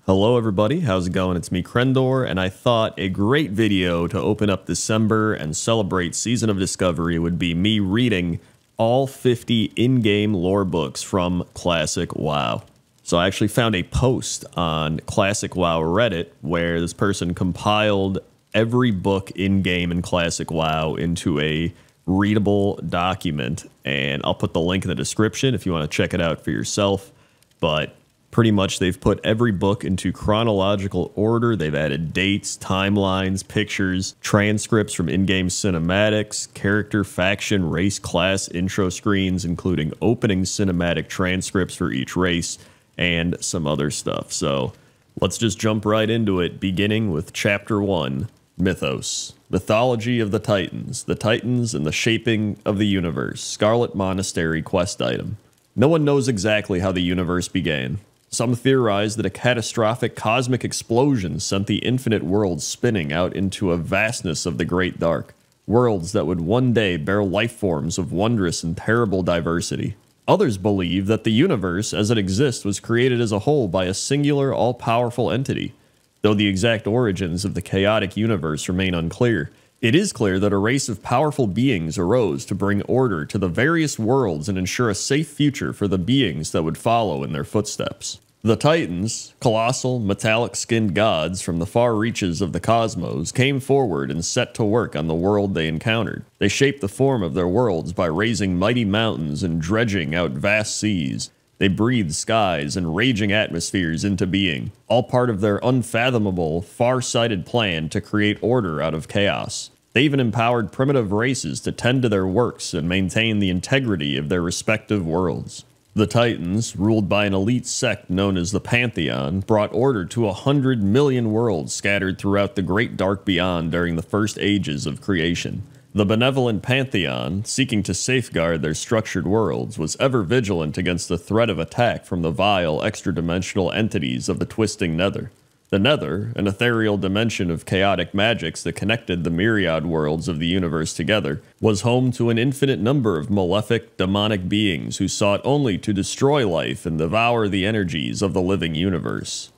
Hello everybody, how's it going? It's me, Crendor, and I thought a great video to open up December and celebrate Season of Discovery would be me reading all 50 in-game lore books from Classic WoW. So I actually found a post on Classic WoW Reddit where this person compiled every book in-game in Classic WoW into a readable document, and I'll put the link in the description if you want to check it out for yourself. But pretty much they've put every book into chronological order. They've added dates, timelines, pictures, transcripts from in-game cinematics, character, faction, race, class, intro screens, including opening cinematic transcripts for each race, and some other stuff. So let's just jump right into it, beginning with Chapter 1, Mythos. Mythology of the Titans and the Shaping of the Universe, Scarlet Monastery quest item. No one knows exactly how the universe began. Some theorize that a catastrophic cosmic explosion sent the infinite worlds spinning out into a vastness of the Great Dark, worlds that would one day bear life forms of wondrous and terrible diversity. Others believe that the universe as it exists was created as a whole by a singular, all-powerful entity. Though the exact origins of the chaotic universe remain unclear, it is clear that a race of powerful beings arose to bring order to the various worlds and ensure a safe future for the beings that would follow in their footsteps. The Titans, colossal, metallic-skinned gods from the far reaches of the cosmos, came forward and set to work on the world they encountered. They shaped the form of their worlds by raising mighty mountains and dredging out vast seas. They breathed skies and raging atmospheres into being, all part of their unfathomable, far-sighted plan to create order out of chaos. They even empowered primitive races to tend to their works and maintain the integrity of their respective worlds. The Titans, ruled by an elite sect known as the Pantheon, brought order to 100 million worlds scattered throughout the great dark beyond during the first ages of creation. The benevolent Pantheon, seeking to safeguard their structured worlds, was ever vigilant against the threat of attack from the vile extra-dimensional entities of the twisting Nether. The Nether, an ethereal dimension of chaotic magics that connected the myriad worlds of the universe together, was home to an infinite number of malefic, demonic beings who sought only to destroy life and devour the energies of the living universe.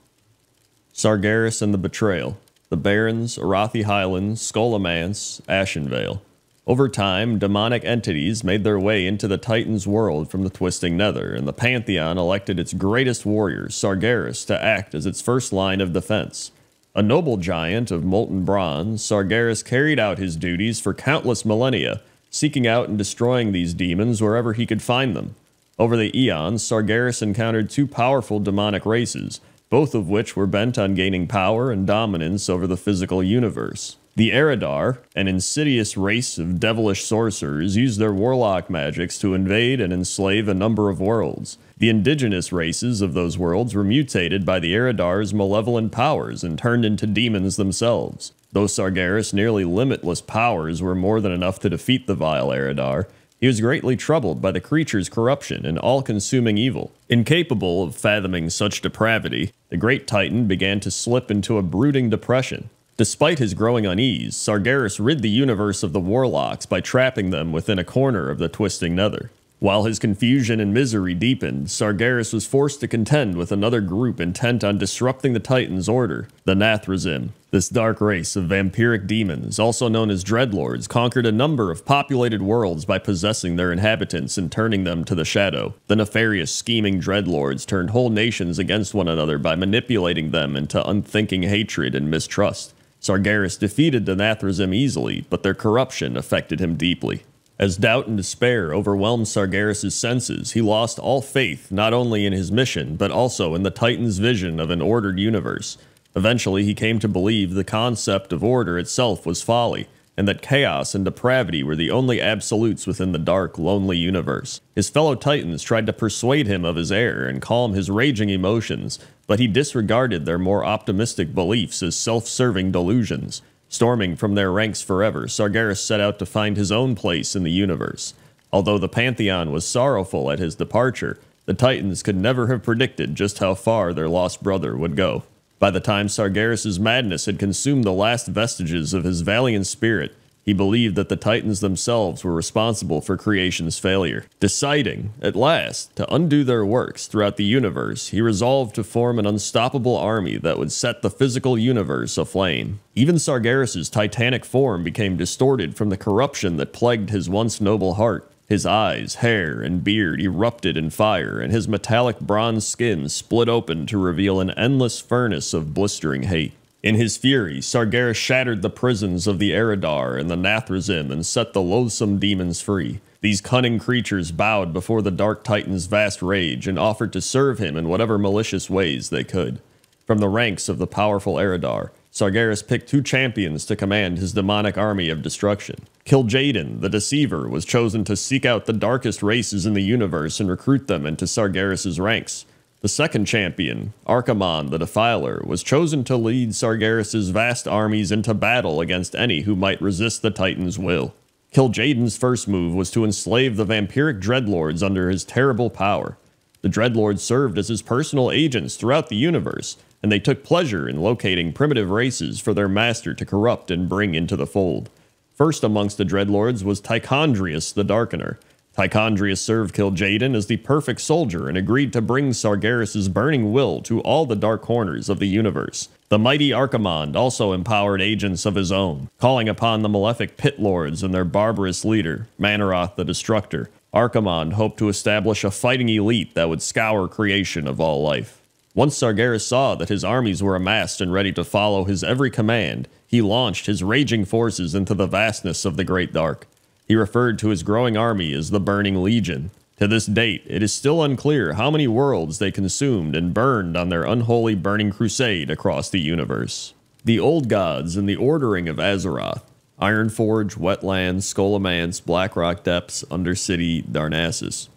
Sargeras and the Betrayal. The Barrens, Arathi Highlands, Skullomance, Ashenvale. Over time, demonic entities made their way into the Titans' world from the twisting Nether, and the Pantheon elected its greatest warrior, Sargeras, to act as its first line of defense. A noble giant of molten bronze, Sargeras carried out his duties for countless millennia, seeking out and destroying these demons wherever he could find them. Over the eons, Sargeras encountered two powerful demonic races, both of which were bent on gaining power and dominance over the physical universe. The Eridar, an insidious race of devilish sorcerers, used their warlock magics to invade and enslave a number of worlds. The indigenous races of those worlds were mutated by the Eridar's malevolent powers and turned into demons themselves. Though Sargeras' nearly limitless powers were more than enough to defeat the vile Eridar, he was greatly troubled by the creature's corruption and all-consuming evil. Incapable of fathoming such depravity, the great Titan began to slip into a brooding depression. Despite his growing unease, Sargeras rid the universe of the warlocks by trapping them within a corner of the twisting Nether. While his confusion and misery deepened, Sargeras was forced to contend with another group intent on disrupting the Titans' order, the Nathrazim. This dark race of vampiric demons, also known as Dreadlords, conquered a number of populated worlds by possessing their inhabitants and turning them to the shadow. The nefarious, scheming Dreadlords turned whole nations against one another by manipulating them into unthinking hatred and mistrust. Sargeras defeated the Nathrazim easily, but their corruption affected him deeply. As doubt and despair overwhelmed Sargeras' senses, he lost all faith not only in his mission, but also in the Titan's vision of an ordered universe. Eventually, he came to believe the concept of order itself was folly, and that chaos and depravity were the only absolutes within the dark, lonely universe. His fellow Titans tried to persuade him of his error and calm his raging emotions, but he disregarded their more optimistic beliefs as self-serving delusions. Storming from their ranks forever, Sargeras set out to find his own place in the universe. Although the Pantheon was sorrowful at his departure, the Titans could never have predicted just how far their lost brother would go. By the time Sargeras' madness had consumed the last vestiges of his valiant spirit, He believed that the Titans themselves were responsible for creation's failure. Deciding, at last, to undo their works throughout the universe, he resolved to form an unstoppable army that would set the physical universe aflame. Even Sargeras's titanic form became distorted from the corruption that plagued his once noble heart. His eyes, hair, and beard erupted in fire, and his metallic bronze skin split open to reveal an endless furnace of blistering hate. In his fury, Sargeras shattered the prisons of the Eridar and the Nathrazim and set the loathsome demons free. These cunning creatures bowed before the Dark Titan's vast rage and offered to serve him in whatever malicious ways they could. From the ranks of the powerful Eridar, Sargeras picked 2 champions to command his demonic army of destruction. Kil'jaeden, the Deceiver, was chosen to seek out the darkest races in the universe and recruit them into Sargeras's ranks. The second champion, Archimonde the Defiler, was chosen to lead Sargeras's vast armies into battle against any who might resist the Titan's will. Kil'jaeden's first move was to enslave the vampiric dreadlords under his terrible power. The dreadlords served as his personal agents throughout the universe, and they took pleasure in locating primitive races for their master to corrupt and bring into the fold. First amongst the dreadlords was Tichondrius the Darkener. Tichondrius served Kil'jaeden as the perfect soldier and agreed to bring Sargeras's burning will to all the dark corners of the universe. The mighty Archimonde also empowered agents of his own, calling upon the malefic pit lords and their barbarous leader, Mannoroth the Destructor. Archimonde hoped to establish a fighting elite that would scour creation of all life. Once Sargeras saw that his armies were amassed and ready to follow his every command, he launched his raging forces into the vastness of the Great Dark. He referred to his growing army as the Burning Legion. To this date, it is still unclear how many worlds they consumed and burned on their unholy burning crusade across the universe. The Old Gods and the Ordering of Azeroth: Ironforge, Wetlands, Scholomance, Blackrock Depths, Undercity, Darnassus.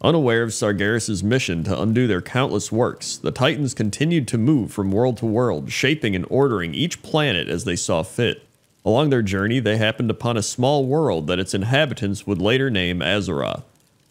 Unaware of Sargeras's mission to undo their countless works, the Titans continued to move from world to world, shaping and ordering each planet as they saw fit. Along their journey, they happened upon a small world that its inhabitants would later name Azeroth.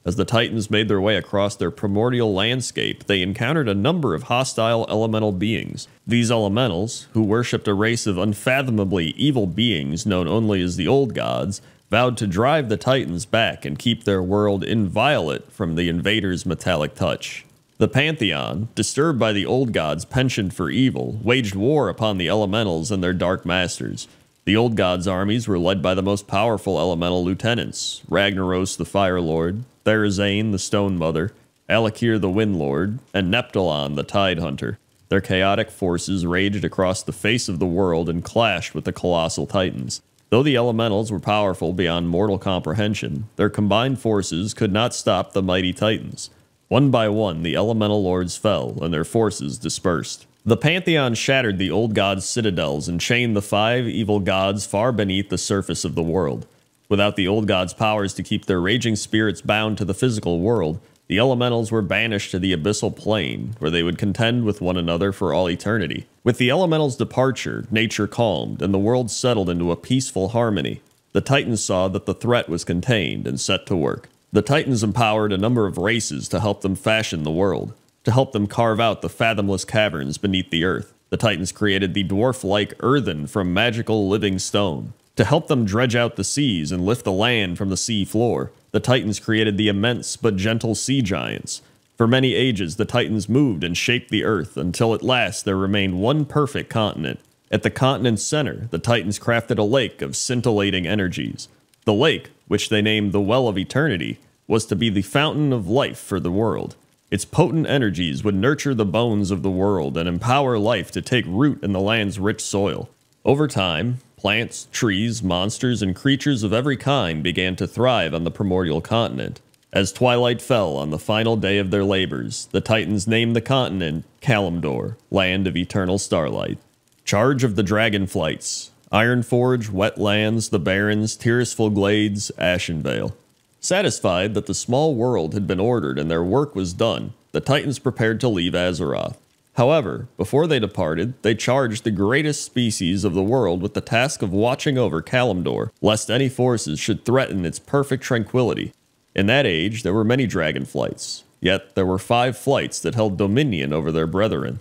As the Titans made their way across their primordial landscape, they encountered a number of hostile elemental beings. These elementals, who worshipped a race of unfathomably evil beings known only as the Old Gods, vowed to drive the Titans back and keep their world inviolate from the invaders' metallic touch. The Pantheon, disturbed by the Old Gods' penchant for evil, waged war upon the elementals and their dark masters. The Old Gods' armies were led by the most powerful elemental lieutenants: Ragnaros the Fire Lord, Therazane the Stone Mother, Alakir the Wind Lord, and Neptulon the Tide Hunter. Their chaotic forces raged across the face of the world and clashed with the colossal Titans. Though the elementals were powerful beyond mortal comprehension, their combined forces could not stop the mighty Titans. One by one, the elemental lords fell, and their forces dispersed. The Pantheon shattered the Old Gods' citadels and chained the 5 evil gods far beneath the surface of the world. Without the Old Gods' powers to keep their raging spirits bound to the physical world, the elementals were banished to the abyssal plane, where they would contend with one another for all eternity. With the elementals' departure, nature calmed, and the world settled into a peaceful harmony. The Titans saw that the threat was contained and set to work. The Titans empowered a number of races to help them fashion the world, to help them carve out the fathomless caverns beneath the earth. The Titans created the dwarf-like earthen from magical living stone. To help them dredge out the seas and lift the land from the sea floor, the Titans created the immense but gentle sea giants. For many ages, the Titans moved and shaped the earth until at last there remained one perfect continent. At the continent's center, the Titans crafted a lake of scintillating energies. The lake, which they named the Well of Eternity, was to be the fountain of life for the world. Its potent energies would nurture the bones of the world and empower life to take root in the land's rich soil. Over time, plants, trees, monsters, and creatures of every kind began to thrive on the primordial continent. As twilight fell on the final day of their labors, the Titans named the continent Kalimdor, Land of Eternal Starlight. Charge of the Dragonflights: Ironforge, Wetlands, the Barrens, Tirisful Glades, Ashenvale. Satisfied that the small world had been ordered and their work was done, the Titans prepared to leave Azeroth. However, before they departed, they charged the greatest species of the world with the task of watching over Kalimdor, lest any forces should threaten its perfect tranquility. In that age, there were many dragonflights, yet there were 5 flights that held dominion over their brethren.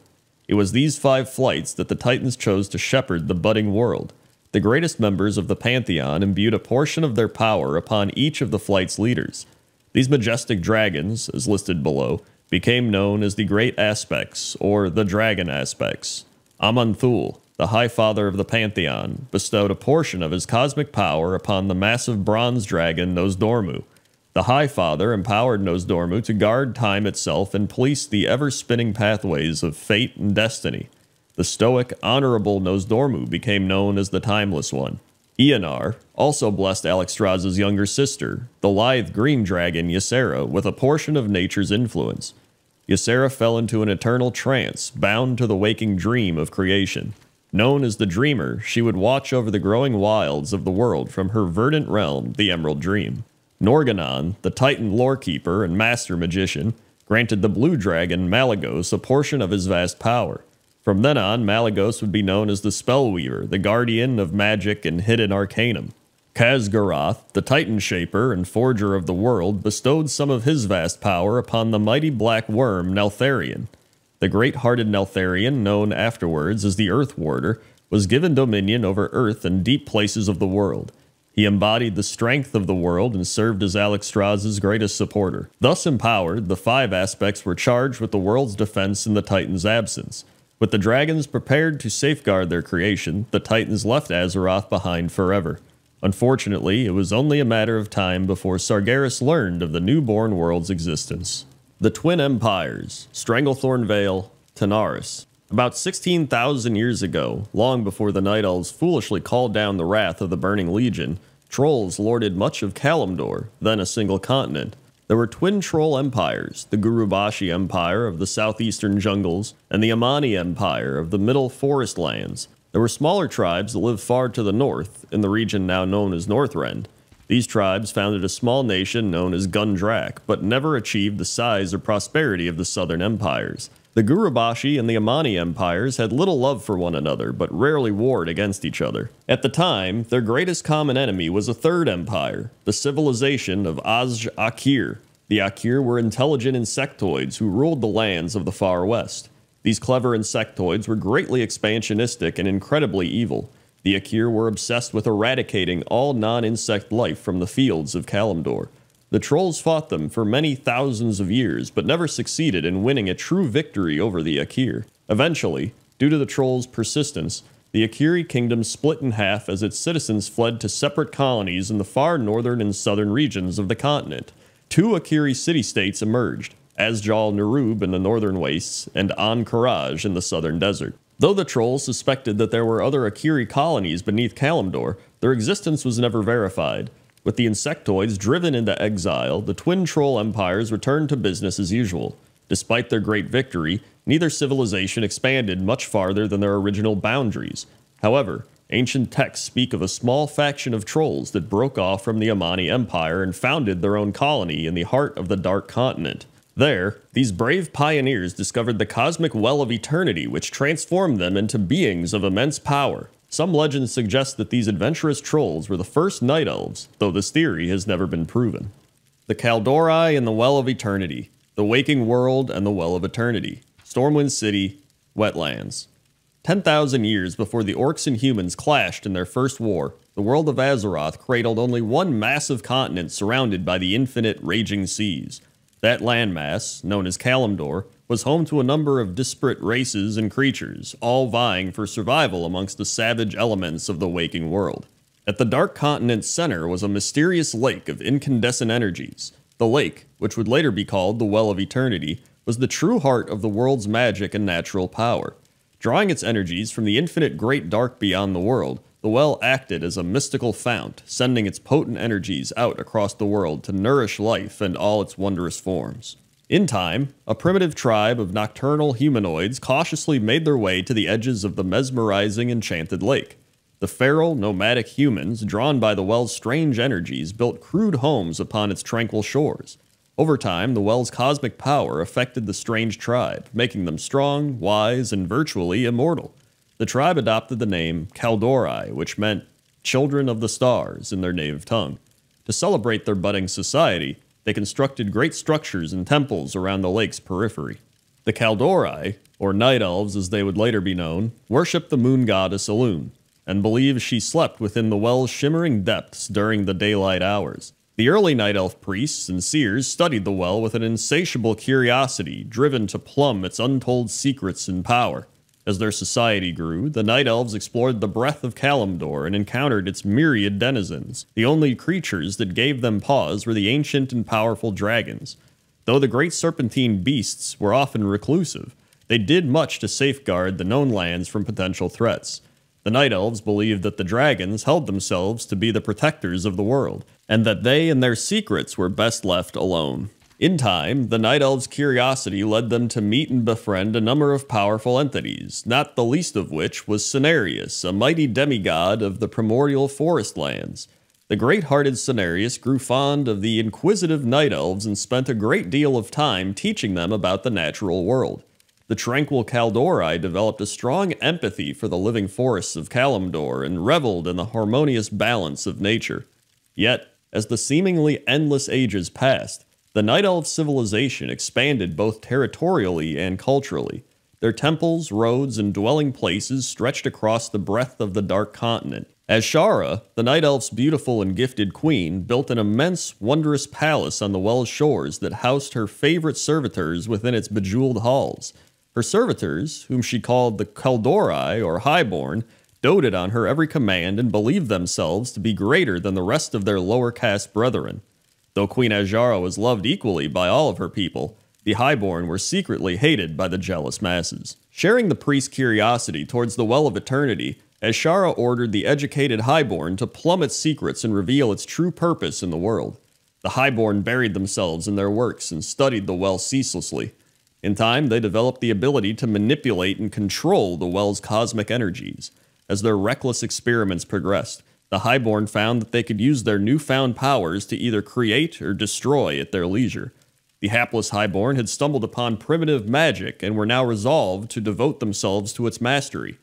It was these 5 flights that the Titans chose to shepherd the budding world. The greatest members of the pantheon imbued a portion of their power upon each of the flight's leaders. These majestic dragons, as listed below, became known as the Great Aspects, or the Dragon Aspects. Aman'Thul, the High Father of the Pantheon, bestowed a portion of his cosmic power upon the massive bronze dragon Nozdormu. The High Father empowered Nozdormu to guard time itself and police the ever-spinning pathways of fate and destiny. The stoic, honorable Nozdormu became known as the Timeless One. Eonar also blessed Alexstrasza's younger sister, the lithe green dragon Ysera, with a portion of nature's influence. Ysera fell into an eternal trance, bound to the waking dream of creation. Known as the Dreamer, she would watch over the growing wilds of the world from her verdant realm, the Emerald Dream. Norgannon, the Titan lorekeeper and master magician, granted the blue dragon Malygos a portion of his vast power. From then on, Malygos would be known as the Spellweaver, the guardian of magic and hidden arcanum. Khaz'garath, the Titan shaper and forger of the world, bestowed some of his vast power upon the mighty black worm Neltharion. The great-hearted Neltharion, known afterwards as the Earth Warder, was given dominion over Earth and deep places of the world. He embodied the strength of the world and served as Alexstrasza's greatest supporter. Thus empowered, the five aspects were charged with the world's defense in the Titan's absence. With the dragons prepared to safeguard their creation, the Titans left Azeroth behind forever. Unfortunately, it was only a matter of time before Sargeras learned of the newborn world's existence. The Twin Empires, Stranglethorn Vale, Tanaris. About 16,000 years ago, long before the Night Elves foolishly called down the wrath of the Burning Legion, trolls lorded much of Kalimdor, then a single continent. There were twin troll empires, the Gurubashi Empire of the southeastern jungles, and the Amani Empire of the middle forest lands. There were smaller tribes that lived far to the north, in the region now known as Northrend. These tribes founded a small nation known as Gundrak, but never achieved the size or prosperity of the southern empires. The Gurubashi and the Amani empires had little love for one another, but rarely warred against each other. At the time, their greatest common enemy was a third empire, the civilization of Az-Akir. The Akir were intelligent insectoids who ruled the lands of the far west. These clever insectoids were greatly expansionistic and incredibly evil. The Akir were obsessed with eradicating all non-insect life from the fields of Kalimdor. The trolls fought them for many thousands of years, but never succeeded in winning a true victory over the Akir. Eventually, due to the trolls' persistence, the Akiri kingdom split in half as its citizens fled to separate colonies in the far northern and southern regions of the continent. Two Akiri city-states emerged, Asjal Nerub in the northern wastes, and An-Karaj in the southern desert. Though the trolls suspected that there were other Akiri colonies beneath Kalimdor, their existence was never verified. With the insectoids driven into exile, the twin troll empires returned to business as usual. Despite their great victory, neither civilization expanded much farther than their original boundaries. However, ancient texts speak of a small faction of trolls that broke off from the Amani Empire and founded their own colony in the heart of the Dark Continent. There, these brave pioneers discovered the cosmic well of eternity, which transformed them into beings of immense power. Some legends suggest that these adventurous trolls were the first Night Elves, though this theory has never been proven. The Kaldorei and the Well of Eternity, the Waking World and the Well of Eternity, Stormwind City, Wetlands. 10,000 years before the orcs and humans clashed in their first war, the world of Azeroth cradled only one massive continent surrounded by the infinite raging seas. That landmass, known as Kalimdor, was home to a number of disparate races and creatures, all vying for survival amongst the savage elements of the waking world. At the Dark Continent's center was a mysterious lake of incandescent energies. The lake, which would later be called the Well of Eternity, was the true heart of the world's magic and natural power. Drawing its energies from the infinite great dark beyond the world, the well acted as a mystical fount, sending its potent energies out across the world to nourish life and all its wondrous forms. In time, a primitive tribe of nocturnal humanoids cautiously made their way to the edges of the mesmerizing enchanted lake. The feral, nomadic humans, drawn by the well's strange energies, built crude homes upon its tranquil shores. Over time, the well's cosmic power affected the strange tribe, making them strong, wise, and virtually immortal. The tribe adopted the name Kaldorei, which meant children of the stars in their native tongue. To celebrate their budding society, they constructed great structures and temples around the lake's periphery. The Kaldorei, or Night Elves as they would later be known, worshipped the moon goddess Elune. and believes she slept within the well's shimmering depths during the daylight hours. The early Night Elf priests and seers studied the well with an insatiable curiosity, driven to plumb its untold secrets and power. As their society grew, the Night Elves explored the breadth of Kalimdor and encountered its myriad denizens. The only creatures that gave them pause were the ancient and powerful dragons. Though the great serpentine beasts were often reclusive, they did much to safeguard the known lands from potential threats. The Night Elves believed that the dragons held themselves to be the protectors of the world, and that they and their secrets were best left alone. In time, the Night Elves' curiosity led them to meet and befriend a number of powerful entities, not the least of which was Cenarius, a mighty demigod of the primordial forest lands. The great-hearted Cenarius grew fond of the inquisitive Night Elves and spent a great deal of time teaching them about the natural world. The tranquil Kaldori developed a strong empathy for the living forests of Kalimdor and reveled in the harmonious balance of nature. Yet, as the seemingly endless ages passed, the Night Elf civilization expanded both territorially and culturally. Their temples, roads, and dwelling places stretched across the breadth of the Dark Continent. Azshara, the Night Elf's beautiful and gifted queen, built an immense, wondrous palace on the well's shores that housed her favorite servitors within its bejeweled halls. Her servitors, whom she called the Kaldori, or Highborn, doted on her every command and believed themselves to be greater than the rest of their lower caste brethren. Though Queen Azshara was loved equally by all of her people, the Highborn were secretly hated by the jealous masses. Sharing the priest's curiosity towards the Well of Eternity, Azshara ordered the educated Highborn to plumb its secrets and reveal its true purpose in the world. The Highborn buried themselves in their works and studied the well ceaselessly. In time, they developed the ability to manipulate and control the well's cosmic energies. As their reckless experiments progressed, the Highborn found that they could use their newfound powers to either create or destroy at their leisure. The hapless Highborn had stumbled upon primitive magic and were now resolved to devote themselves to its mastery.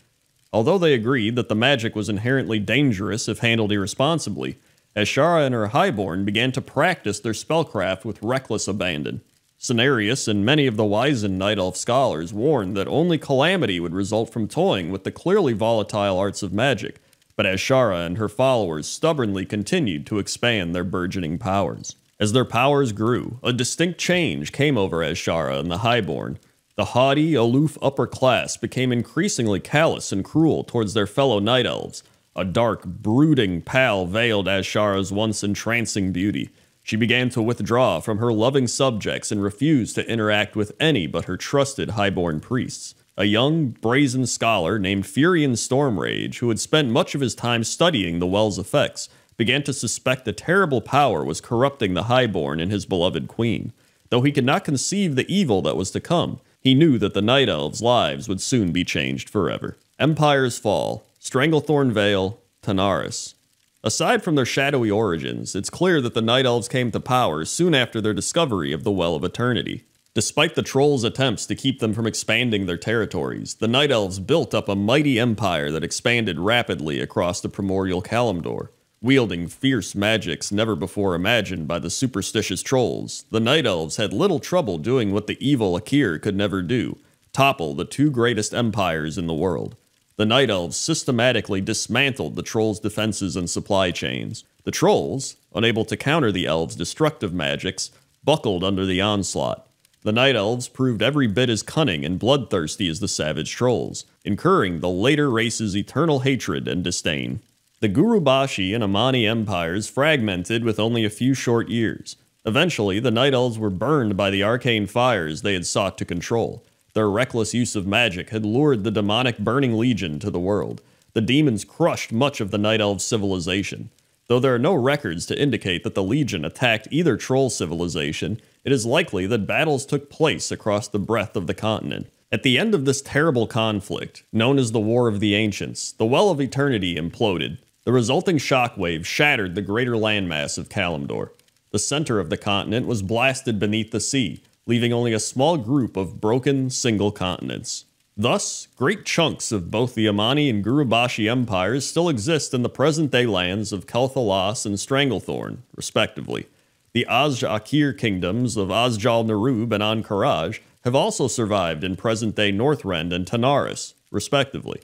Although they agreed that the magic was inherently dangerous if handled irresponsibly, Azshara and her Highborn began to practice their spellcraft with reckless abandon. Cenarius and many of the wizened Night Elf scholars warned that only calamity would result from toying with the clearly volatile arts of magic, but Azshara and her followers stubbornly continued to expand their burgeoning powers. As their powers grew, a distinct change came over Azshara and the Highborn. The haughty, aloof upper class became increasingly callous and cruel towards their fellow Night Elves. A dark, brooding pall veiled Azshara's once entrancing beauty. She began to withdraw from her loving subjects and refused to interact with any but her trusted Highborn priests. A young, brazen scholar named Furion Stormrage, who had spent much of his time studying the well's effects, began to suspect a terrible power was corrupting the Highborn and his beloved queen. Though he could not conceive the evil that was to come, he knew that the Night Elves' lives would soon be changed forever. Empires fall. Stranglethorn Vale, Tanaris. Aside from their shadowy origins, it's clear that the Night Elves came to power soon after their discovery of the Well of Eternity. Despite the Trolls' attempts to keep them from expanding their territories, the Night Elves built up a mighty empire that expanded rapidly across the primordial Kalimdor. Wielding fierce magics never before imagined by the superstitious Trolls, the Night Elves had little trouble doing what the evil Akir could never do: topple the two greatest empires in the world. The Night Elves systematically dismantled the Trolls' defenses and supply chains. The Trolls, unable to counter the Elves' destructive magics, buckled under the onslaught. The Night Elves proved every bit as cunning and bloodthirsty as the savage Trolls, incurring the later race's eternal hatred and disdain. The Gurubashi and Amani empires fragmented with only a few short years. Eventually, the Night Elves were burned by the arcane fires they had sought to control. Their reckless use of magic had lured the demonic Burning Legion to the world. The demons crushed much of the Night Elves' civilization. Though there are no records to indicate that the Legion attacked either troll civilization, it is likely that battles took place across the breadth of the continent. At the end of this terrible conflict, known as the War of the Ancients, the Well of Eternity imploded. The resulting shockwave shattered the greater landmass of Kalimdor. The center of the continent was blasted beneath the sea, leaving only a small group of broken, single continents. Thus, great chunks of both the Amani and Gurubashi empires still exist in the present-day lands of Kel'Thalas and Stranglethorn, respectively. The Azj-Akir kingdoms of Azjal-Nerub and Ahn'Qiraj have also survived in present-day Northrend and Tanaris, respectively.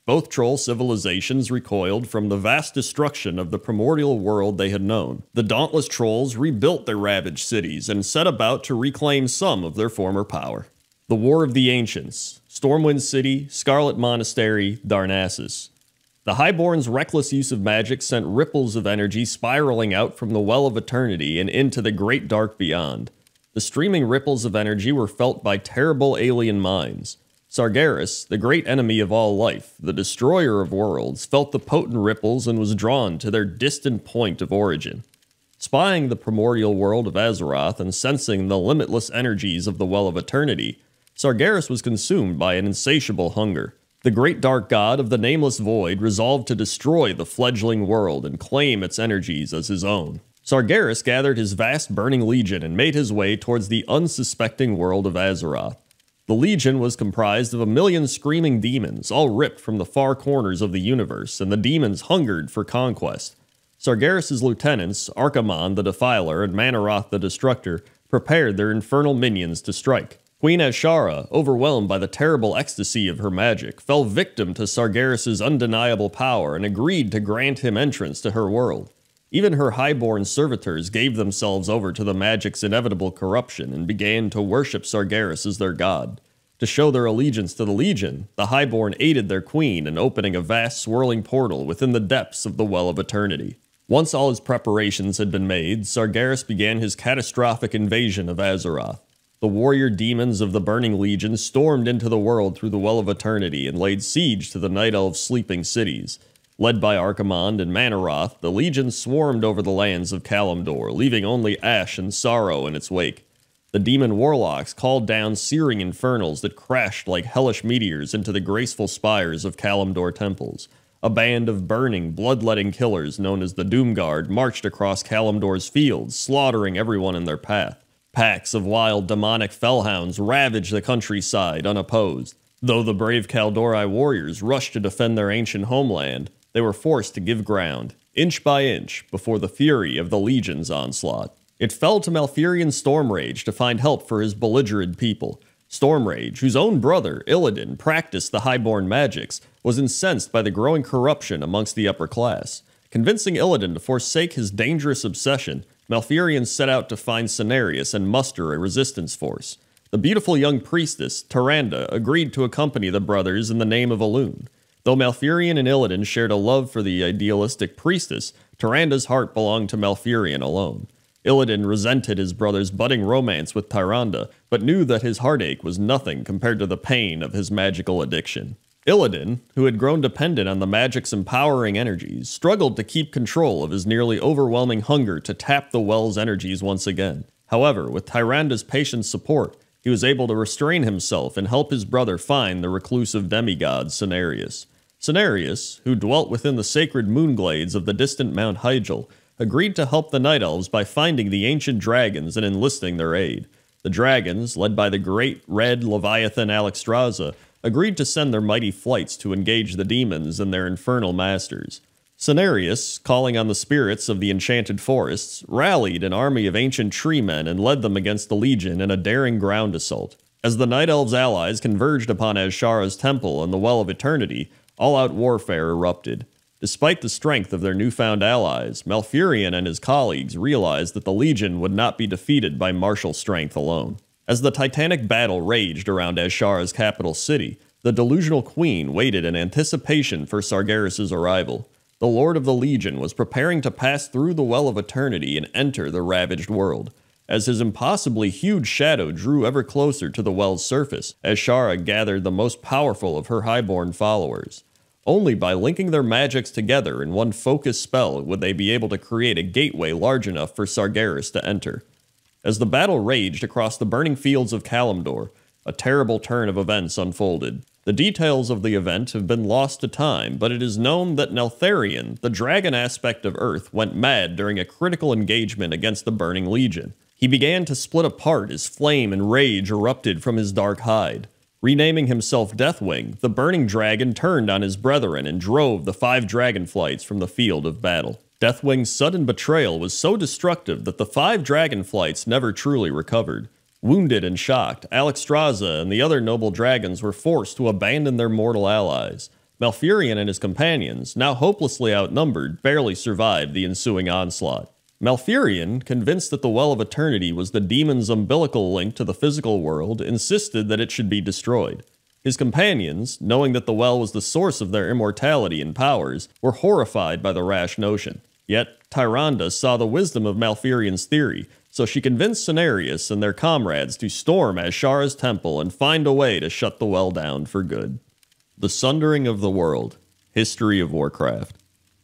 Both troll civilizations recoiled from the vast destruction of the primordial world they had known. The dauntless trolls rebuilt their ravaged cities and set about to reclaim some of their former power. The War of the Ancients, Stormwind City, Scarlet Monastery, Darnassus. The Highborn's reckless use of magic sent ripples of energy spiraling out from the Well of Eternity and into the great dark beyond. The streaming ripples of energy were felt by terrible alien minds. Sargeras, the great enemy of all life, the destroyer of worlds, felt the potent ripples and was drawn to their distant point of origin. Spying the primordial world of Azeroth and sensing the limitless energies of the Well of Eternity, Sargeras was consumed by an insatiable hunger. The great dark god of the nameless void resolved to destroy the fledgling world and claim its energies as his own. Sargeras gathered his vast burning legion and made his way towards the unsuspecting world of Azeroth. The legion was comprised of 1,000,000 screaming demons, all ripped from the far corners of the universe, and the demons hungered for conquest. Sargeras' lieutenants, Archimonde the Defiler and Manaroth the Destructor, prepared their infernal minions to strike. Queen Azshara, overwhelmed by the terrible ecstasy of her magic, fell victim to Sargeras' undeniable power and agreed to grant him entrance to her world. Even her highborn servitors gave themselves over to the magic's inevitable corruption and began to worship Sargeras as their god. To show their allegiance to the Legion, the highborn aided their queen in opening a vast swirling portal within the depths of the Well of Eternity. Once all his preparations had been made, Sargeras began his catastrophic invasion of Azeroth. The warrior demons of the Burning Legion stormed into the world through the Well of Eternity and laid siege to the Night Elves' sleeping cities. Led by Archimonde and Manaroth, the Legion swarmed over the lands of Kalimdor, leaving only ash and sorrow in its wake. The demon warlocks called down searing infernals that crashed like hellish meteors into the graceful spires of Kalimdor temples. A band of burning, bloodletting killers known as the Doomguard marched across Kalimdor's fields, slaughtering everyone in their path. Packs of wild demonic fellhounds ravaged the countryside unopposed. Though the brave Kaldori warriors rushed to defend their ancient homeland, they were forced to give ground, inch by inch, before the fury of the Legion's onslaught. It fell to Malfurion Stormrage to find help for his belligerent people. Stormrage, whose own brother, Illidan, practiced the highborn magics, was incensed by the growing corruption amongst the upper class. Convincing Illidan to forsake his dangerous obsession, Malfurion set out to find Cenarius and muster a resistance force. The beautiful young priestess, Tyrande, agreed to accompany the brothers in the name of Elune. Though Malfurion and Illidan shared a love for the idealistic priestess, Tyrande's heart belonged to Malfurion alone. Illidan resented his brother's budding romance with Tyrande, but knew that his heartache was nothing compared to the pain of his magical addiction. Illidan, who had grown dependent on the magic's empowering energies, struggled to keep control of his nearly overwhelming hunger to tap the well's energies once again. However, with Tyrande's patient support, he was able to restrain himself and help his brother find the reclusive demigod Cenarius. Cenarius, who dwelt within the sacred moonglades of the distant Mount Hyjal, agreed to help the Night Elves by finding the ancient dragons and enlisting their aid. The dragons, led by the great red Leviathan Alexstrasza, agreed to send their mighty flights to engage the demons and their infernal masters. Cenarius, calling on the spirits of the enchanted forests, rallied an army of ancient tree men and led them against the Legion in a daring ground assault. As the Night Elves' allies converged upon Azshara's temple and the Well of Eternity, all-out warfare erupted. Despite the strength of their newfound allies, Malfurion and his colleagues realized that the Legion would not be defeated by martial strength alone. As the titanic battle raged around Azshara's capital city, the delusional queen waited in anticipation for Sargeras' arrival. The Lord of the Legion was preparing to pass through the Well of Eternity and enter the ravaged world. As his impossibly huge shadow drew ever closer to the well's surface, Azshara gathered the most powerful of her highborn followers. Only by linking their magics together in one focused spell would they be able to create a gateway large enough for Sargeras to enter. As the battle raged across the burning fields of Kalimdor, a terrible turn of events unfolded. The details of the event have been lost to time, but it is known that Neltharion, the dragon aspect of Earth, went mad during a critical engagement against the Burning Legion. He began to split apart as flame and rage erupted from his dark hide. Renaming himself Deathwing, the burning dragon turned on his brethren and drove the 5 Dragonflights from the field of battle. Deathwing's sudden betrayal was so destructive that the 5 Dragonflights never truly recovered. Wounded and shocked, Alexstrasza and the other noble dragons were forced to abandon their mortal allies. Malfurion and his companions, now hopelessly outnumbered, barely survived the ensuing onslaught. Malfurion, convinced that the Well of Eternity was the demon's umbilical link to the physical world, insisted that it should be destroyed. His companions, knowing that the well was the source of their immortality and powers, were horrified by the rash notion. Yet, Tyrande saw the wisdom of Malfurion's theory, so she convinced Cenarius and their comrades to storm Azshara's temple and find a way to shut the well down for good. The Sundering of the World. History of Warcraft.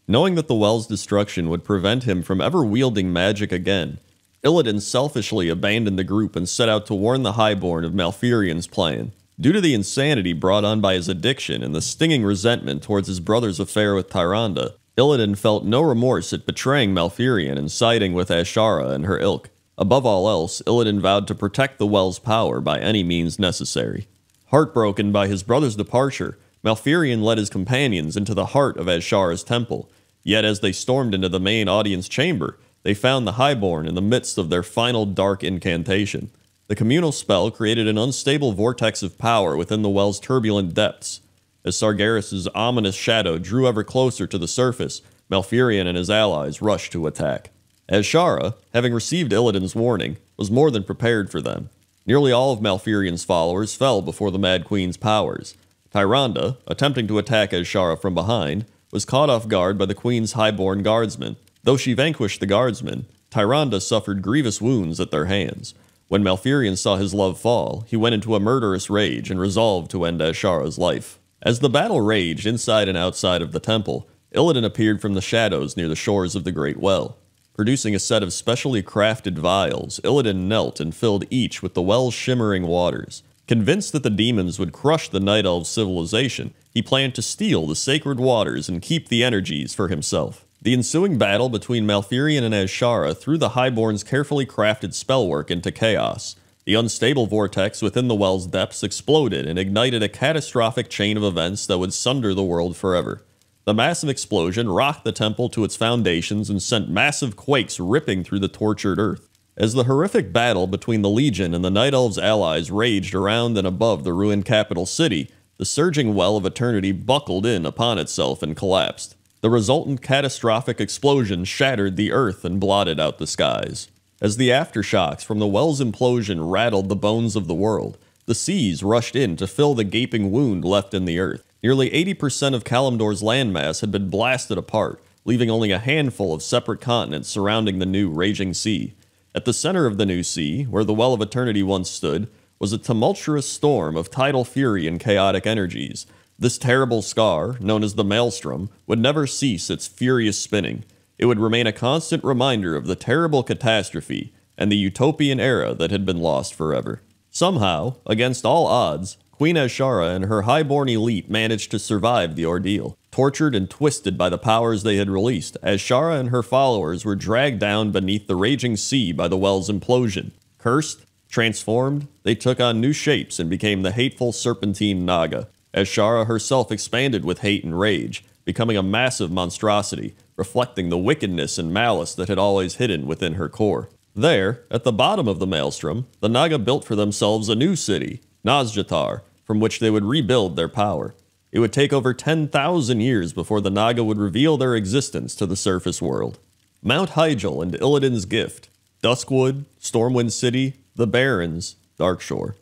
Knowing that the well's destruction would prevent him from ever wielding magic again, Illidan selfishly abandoned the group and set out to warn the Highborn of Malfurion's plan. Due to the insanity brought on by his addiction and the stinging resentment towards his brother's affair with Tyrande, Illidan felt no remorse at betraying Malfurion and siding with Azshara and her ilk. Above all else, Illidan vowed to protect the well's power by any means necessary. Heartbroken by his brother's departure, Malfurion led his companions into the heart of Azshara's temple. Yet as they stormed into the main audience chamber, they found the Highborn in the midst of their final dark incantation. The communal spell created an unstable vortex of power within the well's turbulent depths. As Sargeras's ominous shadow drew ever closer to the surface, Malfurion and his allies rushed to attack. Azshara, having received Illidan's warning, was more than prepared for them. Nearly all of Malfurion's followers fell before the Mad Queen's powers. Tyrande, attempting to attack Azshara from behind, was caught off guard by the Queen's highborn guardsmen. Though she vanquished the guardsmen, Tyrande suffered grievous wounds at their hands. When Malfurion saw his love fall, he went into a murderous rage and resolved to end Azshara's life. As the battle raged inside and outside of the temple, Illidan appeared from the shadows near the shores of the Great Well. Producing a set of specially crafted vials, Illidan knelt and filled each with the well's shimmering waters. Convinced that the demons would crush the Night Elves' civilization, he planned to steal the sacred waters and keep the energies for himself. The ensuing battle between Malfurion and Azshara threw the Highborn's carefully crafted spellwork into chaos. The unstable vortex within the well's depths exploded and ignited a catastrophic chain of events that would sunder the world forever. The massive explosion rocked the temple to its foundations and sent massive quakes ripping through the tortured earth. As the horrific battle between the Legion and the Night Elves' allies raged around and above the ruined capital city, the surging Well of Eternity buckled in upon itself and collapsed. The resultant catastrophic explosion shattered the earth and blotted out the skies. As the aftershocks from the well's implosion rattled the bones of the world, the seas rushed in to fill the gaping wound left in the earth. Nearly 80% of Kalimdor's landmass had been blasted apart, leaving only a handful of separate continents surrounding the new raging sea. At the center of the new sea, where the Well of Eternity once stood, was a tumultuous storm of tidal fury and chaotic energies. This terrible scar, known as the Maelstrom, would never cease its furious spinning. It would remain a constant reminder of the terrible catastrophe and the utopian era that had been lost forever. Somehow, against all odds, Queen Azshara and her highborn elite managed to survive the ordeal. Tortured and twisted by the powers they had released, Azshara and her followers were dragged down beneath the raging sea by the well's implosion. Cursed, transformed, they took on new shapes and became the hateful serpentine Naga. Azshara herself expanded with hate and rage, becoming a massive monstrosity, reflecting the wickedness and malice that had always hidden within her core. There, at the bottom of the Maelstrom, the Naga built for themselves a new city, Nazjatar, from which they would rebuild their power. It would take over 10,000 years before the Naga would reveal their existence to the surface world. Mount Hyjal and Illidan's Gift, Duskwood, Stormwind City, the Barrens, Darkshore.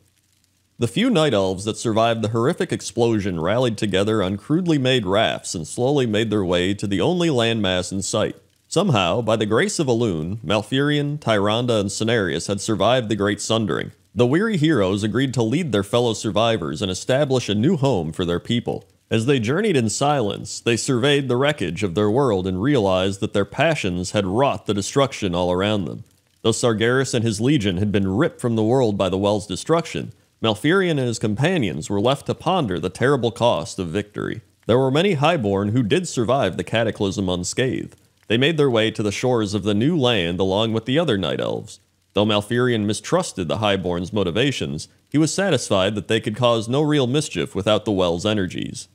The few Night Elves that survived the horrific explosion rallied together on crudely made rafts and slowly made their way to the only landmass in sight. Somehow, by the grace of Elune, Malfurion, Tyrande, and Cenarius had survived the Great Sundering. The weary heroes agreed to lead their fellow survivors and establish a new home for their people. As they journeyed in silence, they surveyed the wreckage of their world and realized that their passions had wrought the destruction all around them. Though Sargeras and his legion had been ripped from the world by the well's destruction, Malfurion and his companions were left to ponder the terrible cost of victory. There were many Highborn who did survive the cataclysm unscathed. They made their way to the shores of the new land along with the other Night Elves. Though Malfurion mistrusted the Highborn's motivations, he was satisfied that they could cause no real mischief without the well's energies.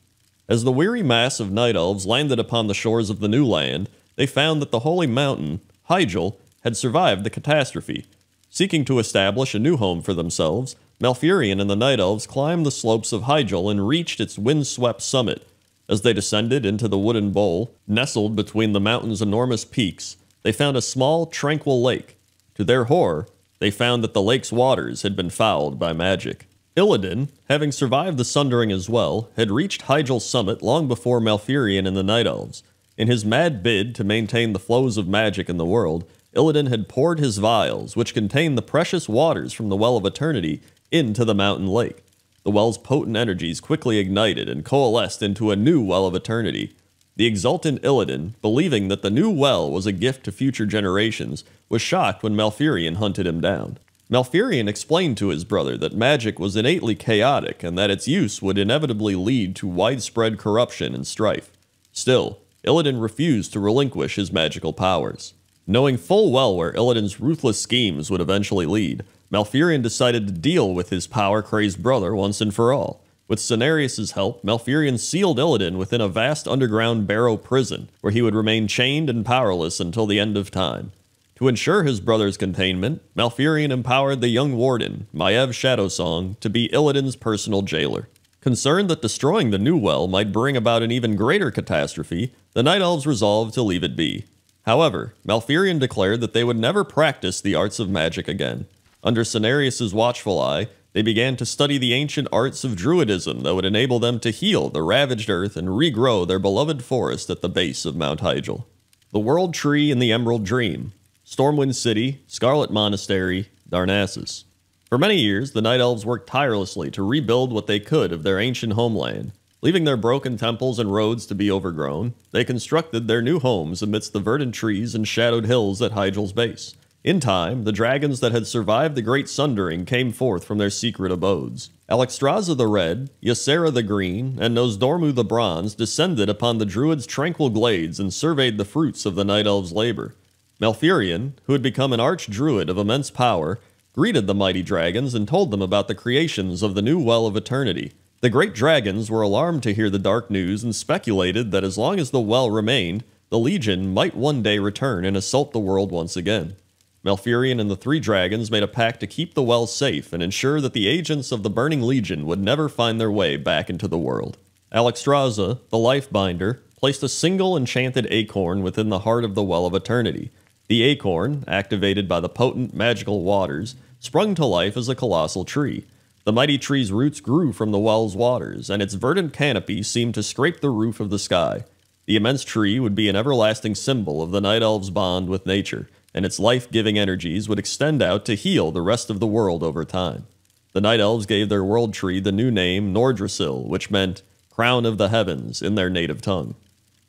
As the weary mass of Night Elves landed upon the shores of the new land, they found that the holy mountain, Hyjal, had survived the catastrophe. Seeking to establish a new home for themselves, Malfurion and the Night Elves climbed the slopes of Hyjal and reached its windswept summit. As they descended into the wooden bowl, nestled between the mountain's enormous peaks, they found a small, tranquil lake. To their horror, they found that the lake's waters had been fouled by magic. Illidan, having survived the Sundering as well, had reached Hyjal's summit long before Malfurion and the Night Elves. In his mad bid to maintain the flows of magic in the world, Illidan had poured his vials, which contained the precious waters from the Well of Eternity, into the mountain lake. The well's potent energies quickly ignited and coalesced into a new Well of Eternity. The exultant Illidan, believing that the new well was a gift to future generations, was shocked when Malfurion hunted him down. Malfurion explained to his brother that magic was innately chaotic and that its use would inevitably lead to widespread corruption and strife. Still, Illidan refused to relinquish his magical powers. Knowing full well where Illidan's ruthless schemes would eventually lead, Malfurion decided to deal with his power-crazed brother once and for all. With Cenarius' help, Malfurion sealed Illidan within a vast underground barrow prison, where he would remain chained and powerless until the end of time. To ensure his brother's containment, Malfurion empowered the young warden, Maiev Shadowsong, to be Illidan's personal jailer. Concerned that destroying the new well might bring about an even greater catastrophe, the Night Elves resolved to leave it be. However, Malfurion declared that they would never practice the arts of magic again. Under Cenarius' watchful eye, they began to study the ancient arts of druidism that would enable them to heal the ravaged earth and regrow their beloved forest at the base of Mount Hyjal. The World Tree and the Emerald Dream, Stormwind City, Scarlet Monastery, Darnassus. For many years, the Night Elves worked tirelessly to rebuild what they could of their ancient homeland. Leaving their broken temples and roads to be overgrown, they constructed their new homes amidst the verdant trees and shadowed hills at Hyjal's base. In time, the dragons that had survived the Great Sundering came forth from their secret abodes. Alexstrasza the Red, Ysera the Green, and Nosdormu the Bronze descended upon the druids' tranquil glades and surveyed the fruits of the Night Elves' labor. Malfurion, who had become an arch-druid of immense power, greeted the mighty dragons and told them about the creations of the new Well of Eternity. The great dragons were alarmed to hear the dark news and speculated that as long as the well remained, the Legion might one day return and assault the world once again. Malfurion and the three dragons made a pact to keep the well safe and ensure that the agents of the Burning Legion would never find their way back into the world. Alexstrasza, the Lifebinder, placed a single enchanted acorn within the heart of the Well of Eternity. The acorn, activated by the potent magical waters, sprung to life as a colossal tree. The mighty tree's roots grew from the well's waters, and its verdant canopy seemed to scrape the roof of the sky. The immense tree would be an everlasting symbol of the Night Elves' bond with nature, and its life-giving energies would extend out to heal the rest of the world over time. The Night Elves gave their world tree the new name Nordrassil, which meant Crown of the Heavens in their native tongue.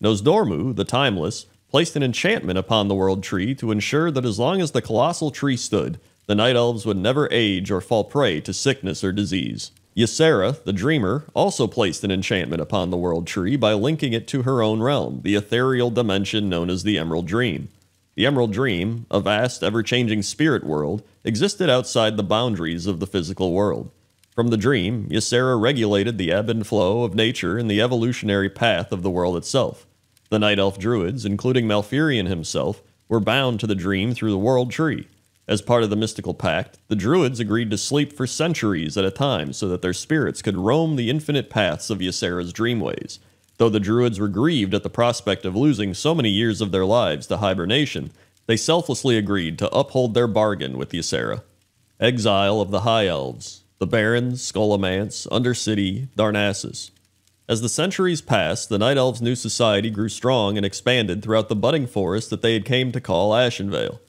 Nosdormu, the Timeless, placed an enchantment upon the world tree to ensure that as long as the colossal tree stood, the Night Elves would never age or fall prey to sickness or disease. Ysera, the Dreamer, also placed an enchantment upon the world tree by linking it to her own realm, the ethereal dimension known as the Emerald Dream. The Emerald Dream, a vast, ever-changing spirit world, existed outside the boundaries of the physical world. From the dream, Ysera regulated the ebb and flow of nature and the evolutionary path of the world itself. The Night Elf druids, including Malfurion himself, were bound to the dream through the world tree. As part of the mystical pact, the druids agreed to sleep for centuries at a time so that their spirits could roam the infinite paths of Ysera's dreamways. Though the druids were grieved at the prospect of losing so many years of their lives to hibernation, they selflessly agreed to uphold their bargain with Ysera. Exile of the High Elves, the Barrens, Scholomance, Undercity, Darnassus. As the centuries passed, the Night Elves' new society grew strong and expanded throughout the budding forest that they had came to call Ashenvale.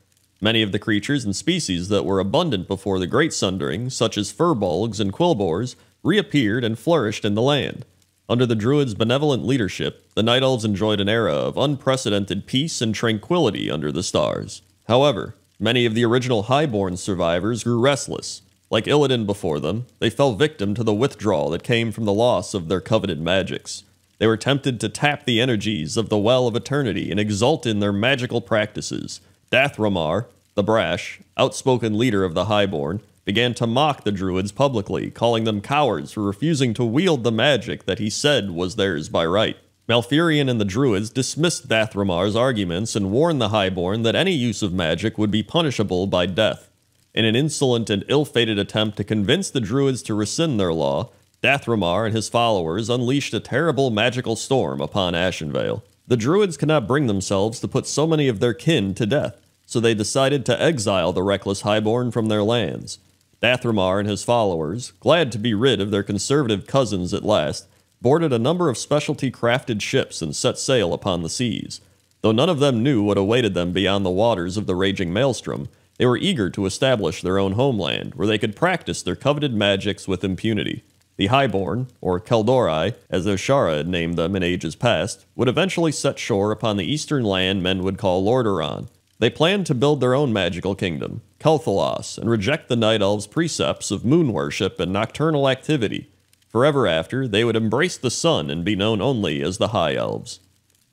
Many of the creatures and species that were abundant before the Great Sundering, such as furbolgs and quillboars, reappeared and flourished in the land. Under the Druids' benevolent leadership, the Night Elves enjoyed an era of unprecedented peace and tranquility under the stars. However, many of the original Highborn survivors grew restless. Like Illidan before them, they fell victim to the withdrawal that came from the loss of their coveted magics. They were tempted to tap the energies of the Well of Eternity and exult in their magical practices. Dathramar, the brash, outspoken leader of the Highborn, began to mock the Druids publicly, calling them cowards for refusing to wield the magic that he said was theirs by right. Malfurion and the Druids dismissed Dathramar's arguments and warned the Highborn that any use of magic would be punishable by death. In an insolent and ill-fated attempt to convince the Druids to rescind their law, Dathramar and his followers unleashed a terrible magical storm upon Ashenvale. The Druids could not bring themselves to put so many of their kin to death, so they decided to exile the reckless Highborn from their lands. Dathramar and his followers, glad to be rid of their conservative cousins at last, boarded a number of specialty crafted ships and set sail upon the seas. Though none of them knew what awaited them beyond the waters of the raging maelstrom, they were eager to establish their own homeland, where they could practice their coveted magics with impunity. The Highborn, or Keldori, as Oshara had named them in ages past, would eventually set shore upon the eastern land men would call Lordaeron. They planned to build their own magical kingdom, Kel'Thalas, and reject the Night Elves' precepts of moon worship and nocturnal activity. Forever after, they would embrace the sun and be known only as the High Elves.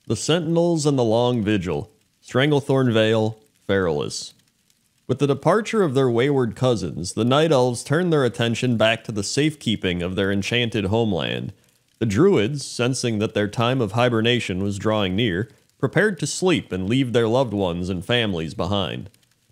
The Sentinels and the Long Vigil, Stranglethorn Vale, Feralus. With the departure of their wayward cousins, the Night Elves turned their attention back to the safekeeping of their enchanted homeland. The Druids, sensing that their time of hibernation was drawing near, prepared to sleep and leave their loved ones and families behind.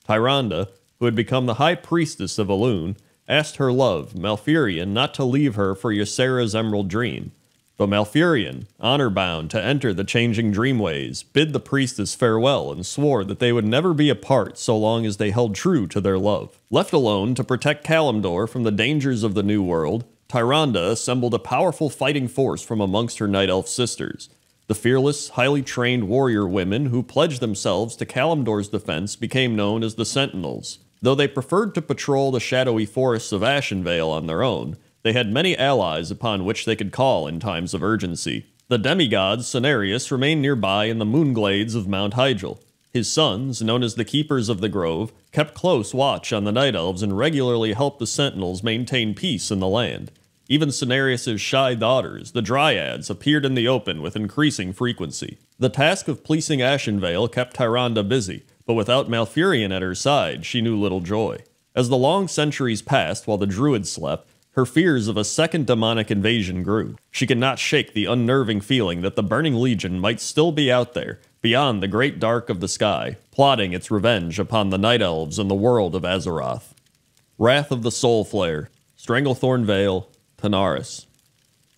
Tyrande, who had become the High Priestess of Elune, asked her love, Malfurion, not to leave her for Ysera's Emerald Dream. But Malfurion, honor-bound to enter the changing dreamways, bid the priestess farewell and swore that they would never be apart so long as they held true to their love. Left alone to protect Kalimdor from the dangers of the New World, Tyrande assembled a powerful fighting force from amongst her Night Elf sisters. The fearless, highly trained warrior women who pledged themselves to Kalimdor's defense became known as the Sentinels. Though they preferred to patrol the shadowy forests of Ashenvale on their own, they had many allies upon which they could call in times of urgency. The demigod Cenarius remained nearby in the moonglades of Mount Hyjal. His sons, known as the Keepers of the Grove, kept close watch on the Night Elves and regularly helped the Sentinels maintain peace in the land. Even Cenarius' shy daughters, the Dryads, appeared in the open with increasing frequency. The task of policing Ashenvale kept Tyrande busy, but without Malfurion at her side, she knew little joy. As the long centuries passed while the Druids slept, her fears of a second demonic invasion grew. She could not shake the unnerving feeling that the Burning Legion might still be out there, beyond the great dark of the sky, plotting its revenge upon the Night Elves and the world of Azeroth. Wrath of the Soulflare, Stranglethorn Vale, Tanaris.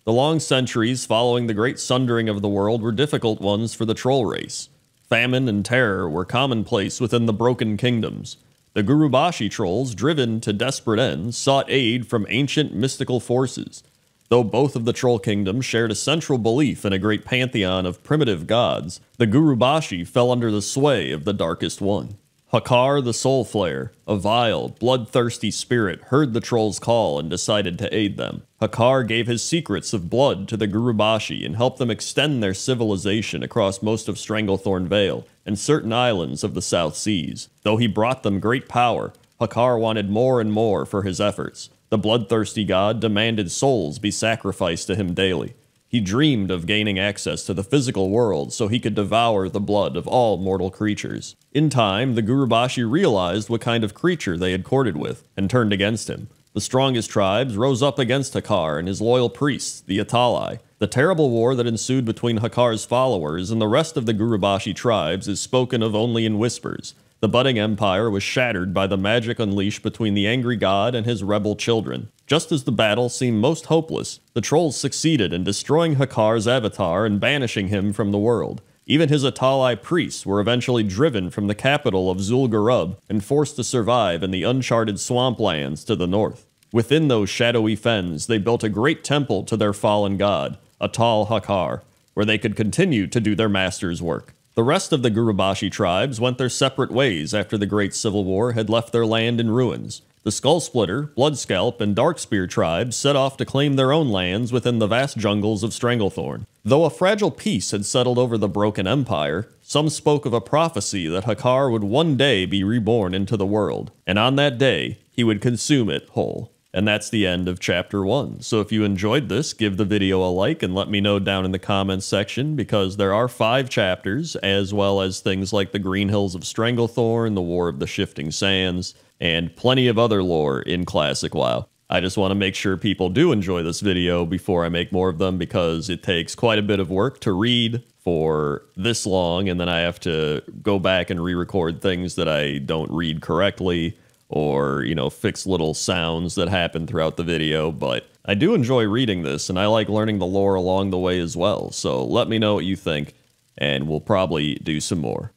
The long centuries following the great sundering of the world were difficult ones for the troll race. Famine and terror were commonplace within the broken kingdoms. The Gurubashi trolls, driven to desperate ends, sought aid from ancient mystical forces. Though both of the troll kingdoms shared a central belief in a great pantheon of primitive gods, the Gurubashi fell under the sway of the Darkest One. Hakar the Soulflare, a vile, bloodthirsty spirit, heard the trolls' call and decided to aid them. Hakar gave his secrets of blood to the Gurubashi and helped them extend their civilization across most of Stranglethorn Vale and certain islands of the South Seas. Though he brought them great power, Hakar wanted more and more for his efforts. The bloodthirsty god demanded souls be sacrificed to him daily. He dreamed of gaining access to the physical world so he could devour the blood of all mortal creatures. In time, the Gurubashi realized what kind of creature they had courted with, and turned against him. The strongest tribes rose up against Hakar and his loyal priests, the Atalai. The terrible war that ensued between Hakar's followers and the rest of the Gurubashi tribes is spoken of only in whispers. The budding empire was shattered by the magic unleashed between the angry god and his rebel children. Just as the battle seemed most hopeless, the trolls succeeded in destroying Hakar's avatar and banishing him from the world. Even his Atalai priests were eventually driven from the capital of Zul'Gurub and forced to survive in the uncharted swamplands to the north. Within those shadowy fens, they built a great temple to their fallen god, Atal Hakar, where they could continue to do their master's work. The rest of the Gurubashi tribes went their separate ways after the Great Civil War had left their land in ruins. The Skullsplitter, Bloodscalp, and Darkspear tribes set off to claim their own lands within the vast jungles of Stranglethorn. Though a fragile peace had settled over the broken empire, some spoke of a prophecy that Hakar would one day be reborn into the world, and on that day, he would consume it whole. And that's the end of Chapter 1. So if you enjoyed this, give the video a like and let me know down in the comments section, because there are 5 chapters, as well as things like the Green Hills of Stranglethorn, the War of the Shifting Sands, and plenty of other lore in Classic WoW. I just want to make sure people do enjoy this video before I make more of them, because it takes quite a bit of work to read for this long, and then I have to go back and re-record things that I don't read correctly, or, you know, fix little sounds that happen throughout the video, but I do enjoy reading this, and I like learning the lore along the way as well, so let me know what you think, and we'll probably do some more.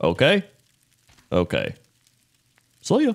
Okay? Okay. See ya.